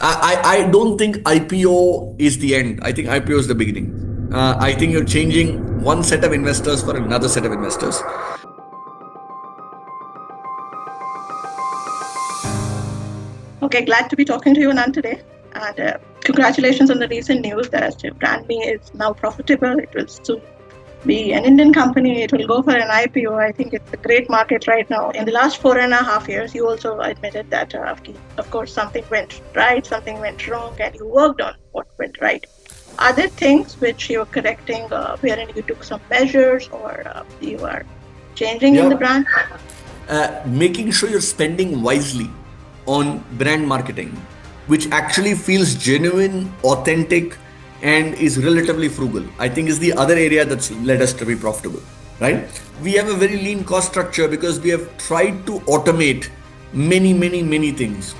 I don't think IPO is the end. I think IPO is the beginning. I think you're changing one set of investors for another set of investors. Okay, glad to be talking to you, Anand, today. And congratulations on the recent news that BrandMe is now profitable. It will soon be an Indian company. It will go for an IPO. I think it's a great market right now. In the last 4.5 years, you also admitted that, of course, something went right, something went wrong, and you worked on what went right. Are there things which you're correcting, wherein you took some measures or you are changing in the brand? Making sure you're spending wisely on brand marketing, which actually feels genuine, authentic, and is relatively frugal, I think is the other area that's led us to be profitable, right? We have a very lean cost structure because we have tried to automate many things.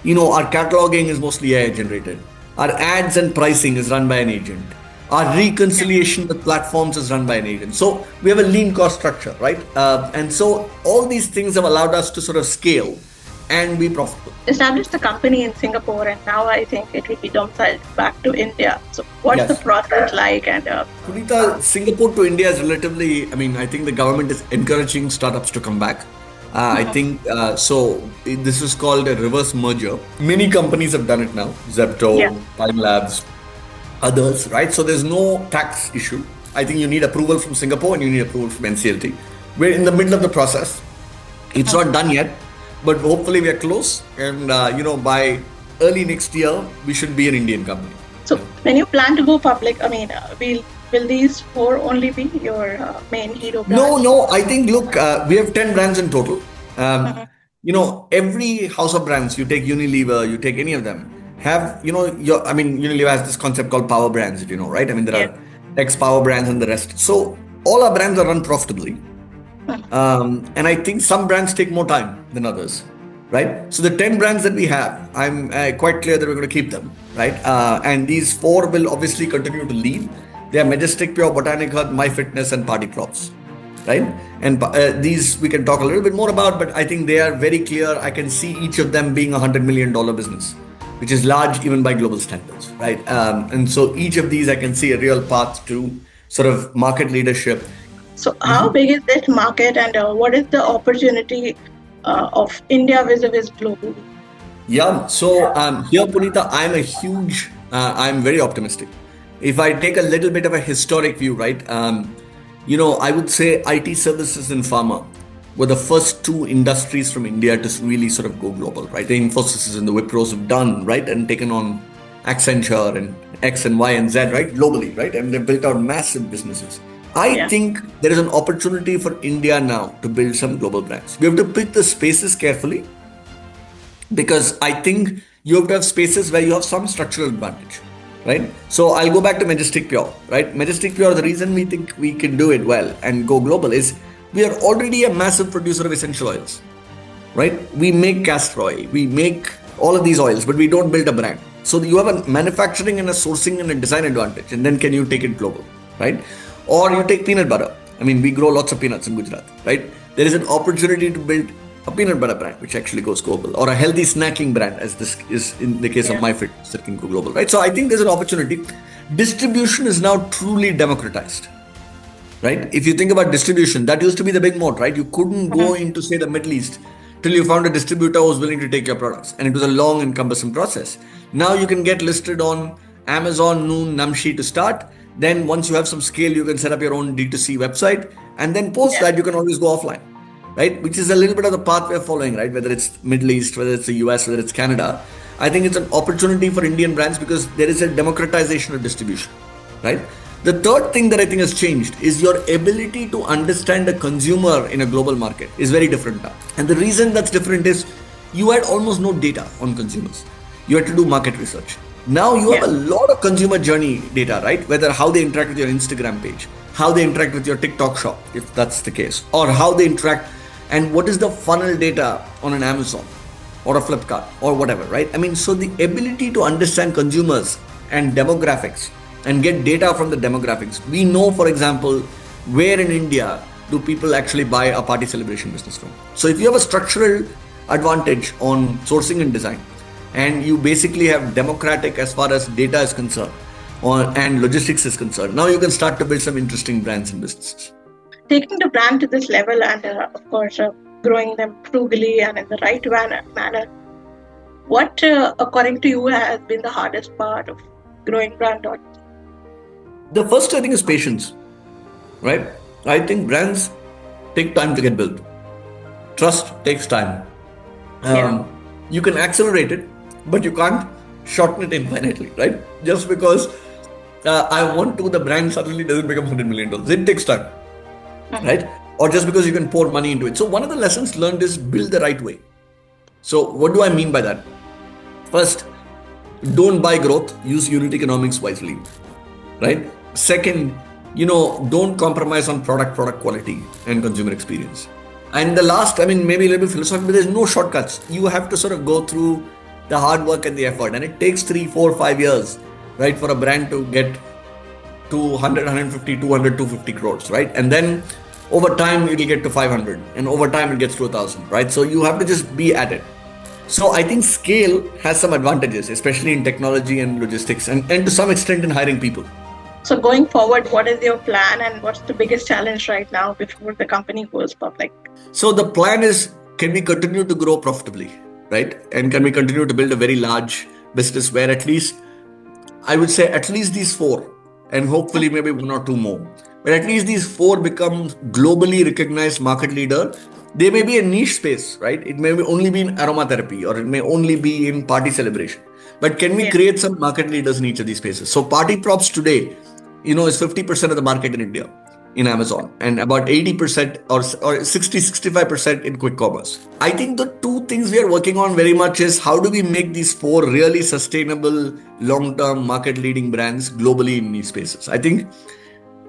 Our cataloging is mostly AI generated. Our ads and pricing is run by an agent. Our reconciliation with platforms is run by an agent. So we have a lean cost structure, right? And so all these things have allowed us to sort of scale and be profitable. Established the company in Singapore, and now I think it will be domiciled back to India. So what's the process like? And Punita, Singapore to India is relatively, I think the government is encouraging startups to come back. I think so. This is called a reverse merger. Many companies have done it now. Zepto, Pine Labs, others, right? So there's no tax issue. I think you need approval from Singapore and you need approval from NCLT. We're in the middle of the process. It's not done yet, but hopefully we are close. And by early next year, we should be an Indian company. So when you plan to go public, will these four only be your main hero brands? No. I think, look, we have 10 brands in total. Every house of brands, you take Unilever, you take any of them, have, Unilever has this concept called power brands, if you know, right? There are X power brands and the rest. So all our brands are run profitably. And I think some brands take more time than others, right? So the 10 brands that we have, I'm quite clear that we're going to keep them, right? And these four will obviously continue to lead. They are Majestic Pure, Botanic Earth, MyFitness, and Party Props, right? And these we can talk a little bit more about, but I think they are very clear. I can see each of them being $100 million business, which is large even by global standards, right? And so each of these I can see a real path to sort of market leadership. So how big is this market, and what is the opportunity of India vis-a-vis globally? Yeah, so here, Punita, I'm very optimistic. If I take a little bit of a historic view, right, I would say IT services and pharma were the first two industries from India to really sort of go global, right? The Infosys and the Wipros have done, right, and taken on Accenture and X and Y and Z, right, globally, right? And they've built out massive businesses. I think there is an opportunity for India now to build some global brands. We have to pick the spaces carefully because I think you have to have spaces where you have some structural advantage, right? So I'll go back to Majestic Pure, right? Majestic Pure, the reason we think we can do it well and go global is we are already a massive producer of essential oils, right? We make castor oil, we make all of these oils, but we don't build a brand. So you have a manufacturing and a sourcing and a design advantage, and then can you take it global, right? Or you take peanut butter. We grow lots of peanuts in Gujarat, right? There is an opportunity to build a peanut butter brand, which actually goes global, or a healthy snacking brand, as this is in the case of MyFitness, that can go global, right? So I think there's an opportunity. Distribution is now truly democratized, right? If you think about distribution, that used to be the big moat, right? You couldn't go into, say, the Middle East till you found a distributor who was willing to take your products, and it was a long and cumbersome process. Now you can get listed on Amazon, Noon, Namshi to start. Then once you have some scale, you can set up your own D2C website, and then post that you can always go offline, right? Which is a little bit of the path we're following, right? Whether it's Middle East, whether it's the US, whether it's Canada. I think it's an opportunity for Indian brands because there is a democratization of distribution, right? The third thing that I think has changed is your ability to understand a consumer in a global market is very different now. And the reason that's different is you had almost no data on consumers. You had to do market research. Now you have a lot of consumer journey data, right? Whether how they interact with your Instagram page, how they interact with your TikTok shop, if that's the case, or how they interact, and what is the funnel data on an Amazon or a Flipkart or whatever, right? So the ability to understand consumers and demographics and get data from the demographics. We know, for example, where in India do people actually buy a party celebration business from. So if you have a structural advantage on sourcing and design, and you basically have democratic as far as data is concerned and logistics is concerned. Now you can start to build some interesting brands and businesses. Taking the brand to this level and of course growing them frugally and in the right manner, what according to you has been the hardest part of growing Brand.me? The first, I think, is patience, right? I think brands take time to get built. Trust takes time. You can accelerate it, but you can't shorten it infinitely, right? Just because I want to, the brand suddenly doesn't become $100 million. It takes time, right? Or just because you can pour money into it. So one of the lessons learned is build the right way. So what do I mean by that? First, don't buy growth, use unit economics wisely, right? Second, don't compromise on product quality and consumer experience. And the last, maybe a little bit philosophical, but there's no shortcuts. You have to sort of go through the hard work and the effort. And it takes 3, 4, 5 years, right, for a brand to get to 100, 150, 200, 250 crores, right? And then over time, it'll get to 500. And over time, it gets to 1,000, right? So you have to just be at it. So I think scale has some advantages, especially in technology and logistics and to some extent in hiring people. So going forward, what is your plan and what's the biggest challenge right now before the company goes public? So the plan is, can we continue to grow profitably, right? And can we continue to build a very large business where at least, I would say at least these 4, and hopefully maybe 1 or 2 more, but at least these 4 become globally recognized market leader. They may be a niche space, right? It may only be in aromatherapy or it may only be in party celebration. But can we create some market leaders in each of these spaces? So Party Props today, is 50% of the market in India in Amazon and about 80% or 60-65% in quick commerce. I think the 2 things we are working on very much is how do we make these 4 really sustainable, long-term market leading brands globally in these spaces. I think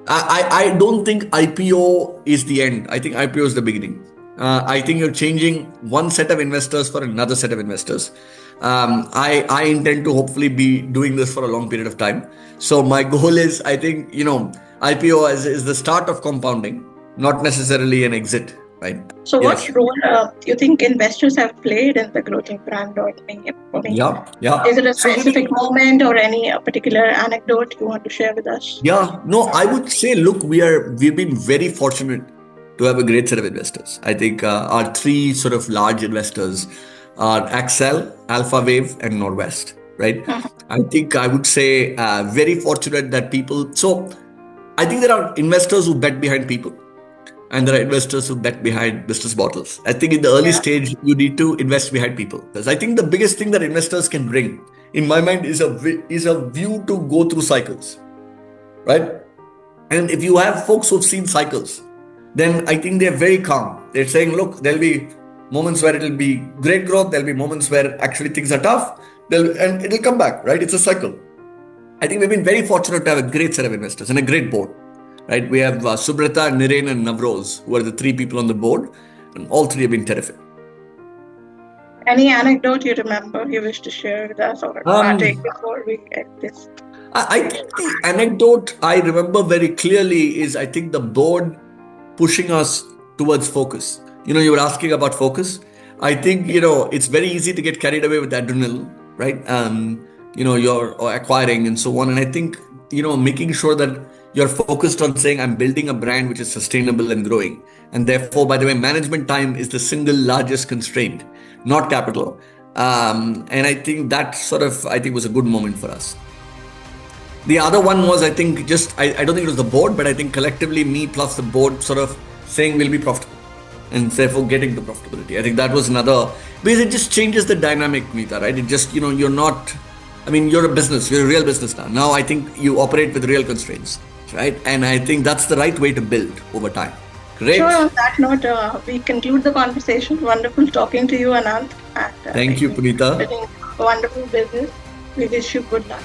I don't think IPO is the end. I think IPO is the beginning. I think you're changing one set of investors for another set of investors. I intend to hopefully be doing this for a long period of time. So my goal is, I think, IPO is the start of compounding, not necessarily an exit, right? So what role do you think investors have played in the growth of Brand.me? Yeah. Is it a specific moment or any particular anecdote you want to share with us? Yeah, no, I would say, look, we've been very fortunate to have a great set of investors. I think our 3 sort of large investors are Accel, AlphaWave, and Nordwest, right? I think I would say very fortunate that people. So I think there are investors who bet behind people, and there are investors who bet behind business models. I think in the early stage, you need to invest behind people. Because I think the biggest thing that investors can bring, in my mind, is a view to go through cycles, right? And if you have folks who've seen cycles, then I think they're very calm. They're saying, look, there'll be moments where it'll be great growth. There'll be moments where actually things are tough, and it'll come back, right? It's a cycle. I think we've been very fortunate to have a great set of investors and a great board, right? We have Subrata, Niren, and Navroz, who are the 3 people on the board, and all 3 have been terrific. Any anecdote you remember you wish to share with us or partake before we get this? I think the anecdote I remember very clearly is, I think the board pushing us towards focus. You were asking about focus. I think, it's very easy to get carried away with adrenaline, right? You're acquiring and so on. And I think, making sure that you're focused on saying, I'm building a brand which is sustainable and growing. And therefore, by the way, management time is the single largest constraint, not capital. And I think that was a good moment for us. The other one was, I think, I don't think it was the board, but I think collectively me plus the board sort of saying we'll be profitable and therefore getting to profitability. I think that was another, because it just changes the dynamic, Meeta, right? It just, you're not, you're a business, you're a real business now. Now I think you operate with real constraints, right? And I think that's the right way to build over time. Great. Sure, on that note, we conclude the conversation. Wonderful talking to you, Anant. Thank you, Puneeta. Wonderful business. We wish you good luck.